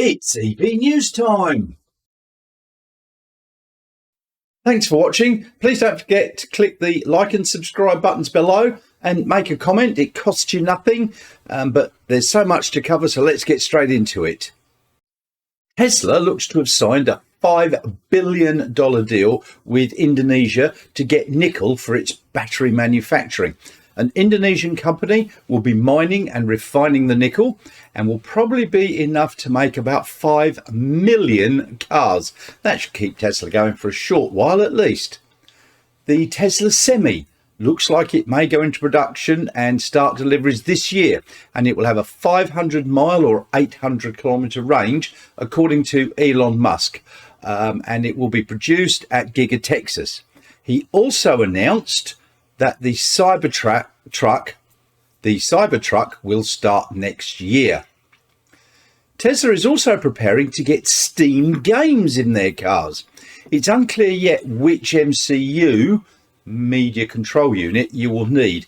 It's EV News time. Thanks for watching. Please don't forget to click the like and subscribe buttons below and make a comment. It costs you nothing, but there's so much to cover, so let's get straight into it. Tesla looks to have signed a $5 billion deal with Indonesia to get nickel for its battery manufacturing. An Indonesian company will be mining and refining the nickel and will probably be enough to make about 5 million cars. That should keep Tesla going for a short while at least. The Tesla Semi looks like it may go into production and start deliveries this year, and it will have a 500-mile or 800-kilometre range, according to Elon Muck, and it will be produced at Giga Texas. He also announced that the Cybertruck will start next year. Tesla is also preparing to get Steam games in their cars. It's unclear yet which MCU, media control unit, you will need,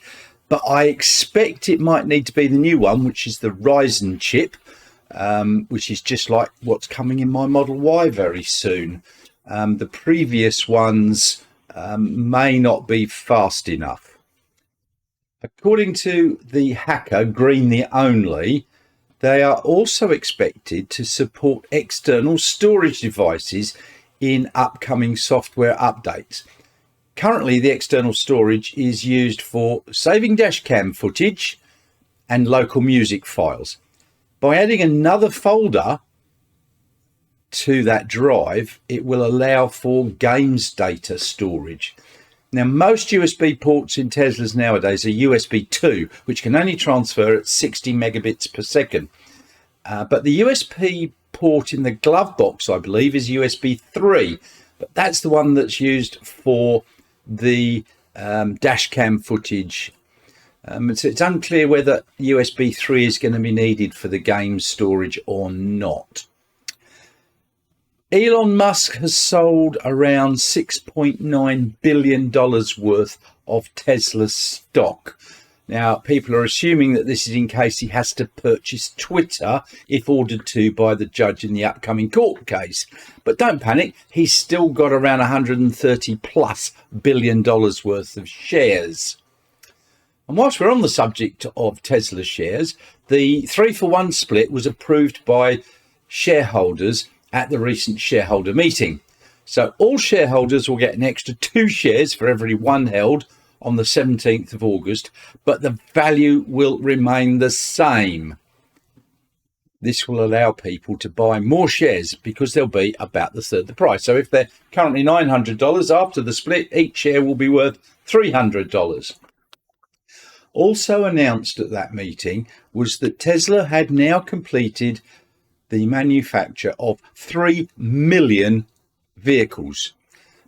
but I expect it might need to be the new one, which is the Ryzen chip, which is just like what's coming in my Model Y very soon. The previous ones may not be fast enough. According to the hacker Green the Only, they are also expected to support external storage devices in upcoming software updates. Currently, the external storage is used for saving dashcam footage and local music files. By adding another folder to that drive, it will allow for games data storage. Now, most USB ports in Teslas nowadays are USB 2, which can only transfer at 60 megabits per second. But the USB port in the glove box, I believe, is USB 3. But that's the one that's used for the dash cam footage. So it's unclear whether USB 3 is going to be needed for the game storage or not. Elon Musk has sold around $6.9 billion worth of Tesla stock. Now, people are assuming that this is in case he has to purchase Twitter if ordered to by the judge in the upcoming court case. But don't panic, he's still got around $130+ billion worth of shares. And whilst we're on the subject of Tesla shares, the 3-for-1 split was approved by shareholders at the recent shareholder meeting. So all shareholders will get an extra 2 shares for every one held on the 17th of August, but the value will remain the same. This will allow people to buy more shares because they'll be about the third the price. So if they're currently $900 after the split, each share will be worth $300. Also announced at that meeting was that Tesla had now completed the manufacture of 3 million vehicles,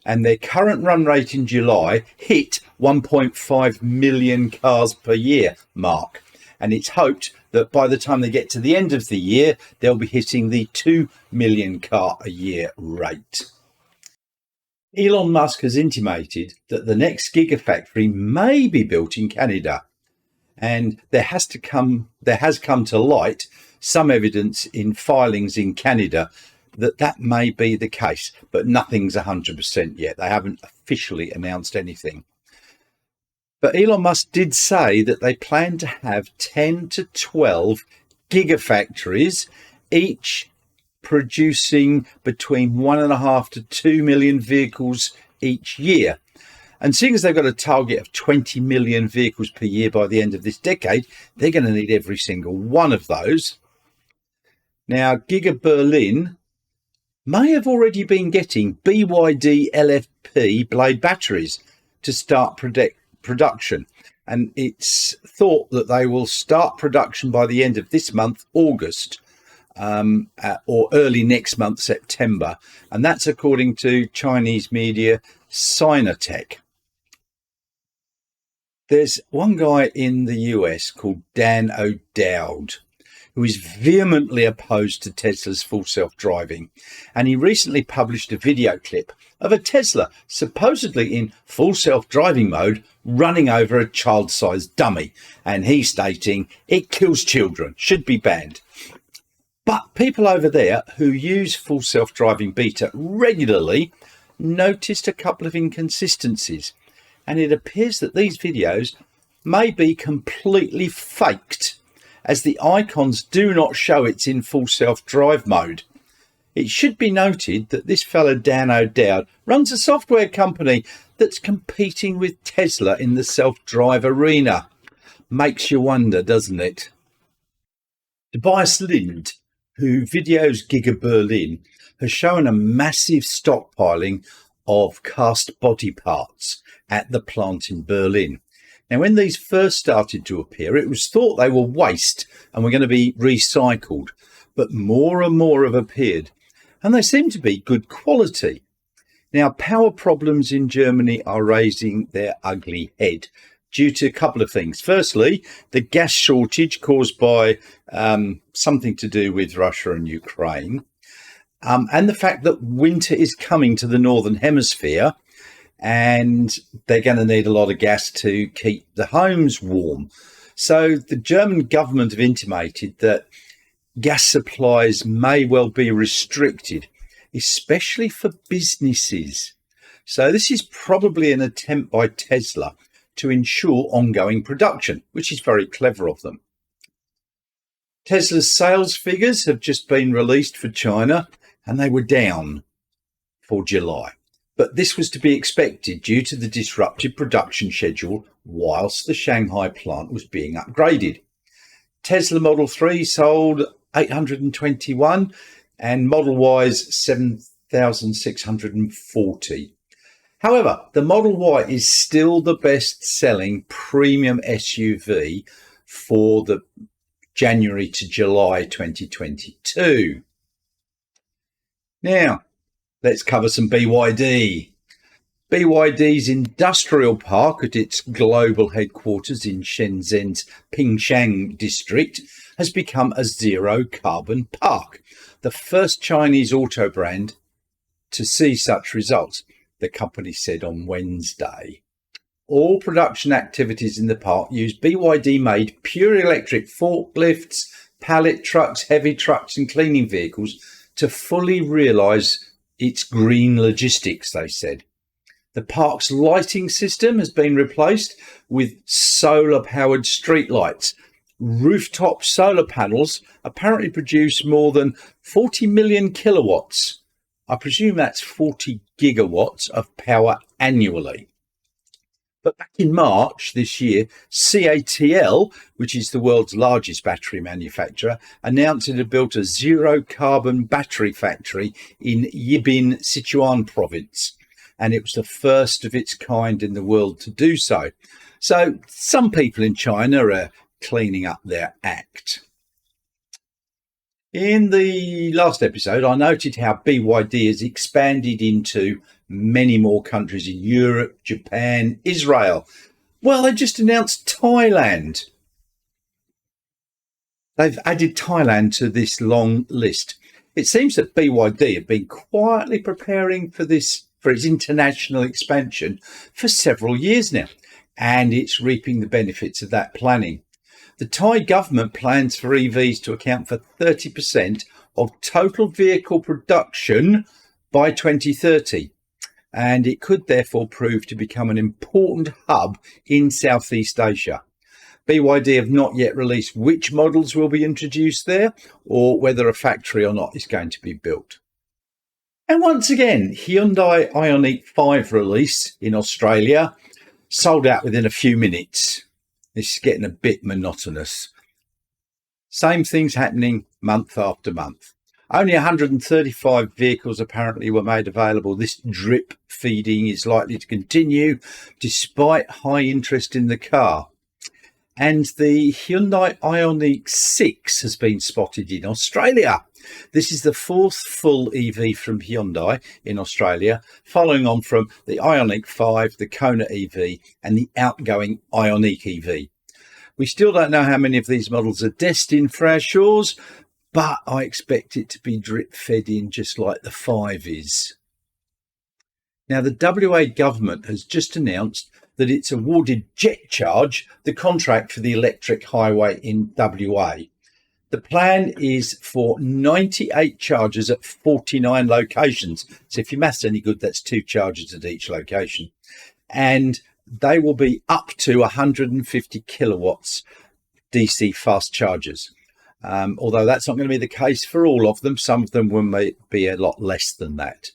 and their current run rate in July hit 1.5 million cars per year mark. And it's hoped that by the time they get to the end of the year, they'll be hitting the 2 million car a year rate. Elon Musk has intimated that the next Gigafactory may be built in Canada, and there has come to light some evidence in filings in Canada that may be the case, but nothing's 100% yet. They haven't officially announced anything. But Elon Musk did say that they plan to have 10 to 12 gigafactories, each producing between 1.5 to 2 million vehicles each year. And seeing as they've got a target of 20 million vehicles per year by the end of this decade, they're going to need every single one of those. Now, Giga Berlin may have already been getting BYD LFP blade batteries to start production. And it's thought that they will start production by the end of this month, August, or early next month, September. And that's according to Chinese media Sinotech. There's one guy in the US called Dan O'Dowd, who is vehemently opposed to Tesla's full self-driving. And he recently published a video clip of a Tesla supposedly in full self-driving mode running over a child-sized dummy. And he's stating it kills children, should be banned. But people over there who use full self-driving beta regularly noticed a couple of inconsistencies, and it appears that these videos may be completely faked, as the icons do not show it's in full self-drive mode. It should be noted that this fellow Dan O'Dowd runs a software company that's competing with Tesla in the self-drive arena. Makes you wonder, doesn't it? Tobias Lind, who videos Giga Berlin, has shown a massive stockpiling of cast body parts at the plant in Berlin. Now, when these first started to appear, it was thought they were waste and were going to be recycled, but more and more have appeared, and they seem to be good quality. Now, power problems in Germany are raising their ugly head due to a couple of things. Firstly, the gas shortage caused by something to do with Russia and Ukraine, and the fact that winter is coming to the Northern Hemisphere, and they're going to need a lot of gas to keep the homes warm. So the German government have intimated that gas supplies may well be restricted, especially for businesses. So this is probably an attempt by Tesla to ensure ongoing production, which is very clever of them. Tesla's sales figures have just been released for China, and they were down for July. But this was to be expected due to the disrupted production schedule whilst the Shanghai plant was being upgraded. Tesla Model 3 sold 821 and Model Y's 7,640. However, the Model Y is still the best-selling premium SUV for the January to July 2022. Now, let's cover some BYD. BYD's Inductrial Park at its global headquarters in Shenzhen's Pingshan district has become a zero-carbon park, the first Chinese auto brand to see such results, the company said on Wednesday. All production activities in the park use BYD-made pure electric forklifts, pallet trucks, heavy trucks and cleaning vehicles to fully realise its green logistics, they said. The park's lighting system has been replaced with solar-powered streetlights. Rooftop solar panels apparently produce more than 40 million kilowatts. I presume that's 40 gigawatts of power annually. But back in March this year, CATL, which is the world's largest battery manufacturer, announced it had built a zero-carbon battery factory in Yibin, Sichuan province, and it was the first of its kind in the world to do so. So some people in China are cleaning up their act. In the last episode, I noted how BYD has expanded into many more countries in Europe, Japan, Israel. Well, they just announced Thailand. They've added Thailand to this long list. It seems that BYD have been quietly preparing for its international expansion for several years now, and it's reaping the benefits of that planning. The Thai government plans for EVs to account for 30% of total vehicle production by 2030. And it could therefore prove to become an important hub in Southeast Asia. BYD have not yet released which models will be introduced there or whether a factory or not is going to be built. And once again, Hyundai Ioniq 5 release in Australia sold out within a few minutes. This is getting a bit monotonous. Same things happening month after month. Only 135 vehicles apparently were made available. This drip feeding is likely to continue despite high interest in the car. And the Hyundai Ioniq 6 has been spotted in Australia. This is the fourth full EV from Hyundai in Australia, following on from the Ioniq 5, the Kona EV and the outgoing Ioniq EV. We still don't know how many of these models are destined for our shores, but I expect it to be drip-fed in just like the 5 is. Now, the WA government has just announced that it's awarded JETCharge the contract for the electric highway in WA. The plan is for 98 chargers at 49 locations. So if your math's any good, that's 2 chargers at each location. And they will be up to 150 kilowatts DC fast chargers. Although that's not going to be the case for all of them. Some of them will be a lot less than that.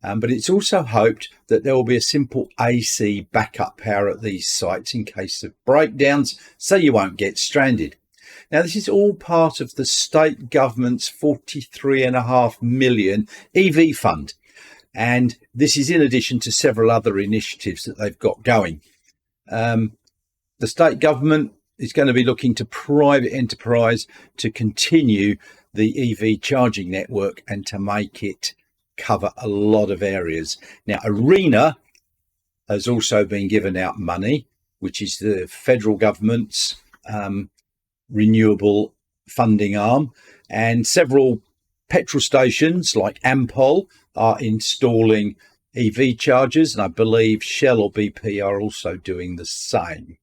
But it's also hoped that there will be a simple AC backup power at these sites in case of breakdowns, so you won't get stranded. Now, this is all part of the state government's $43.5 million EV fund. And this is in addition to several other initiatives that they've got going. The state government is going to be looking to private enterprise to continue the EV charging network and to make it cover a lot of areas. Now, ARENA has also been given out money, which is the federal government's renewable funding arm, and several petrol stations like Ampol are installing EV chargers, and I believe Shell or BP are also doing the same.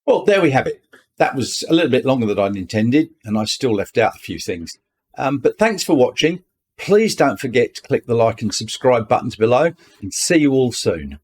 Well, there we have it. That was a little bit longer than I'd intended, and I still left out a few things. But thanks for watching. Please don't forget to click the like and subscribe buttons below, and see you all soon.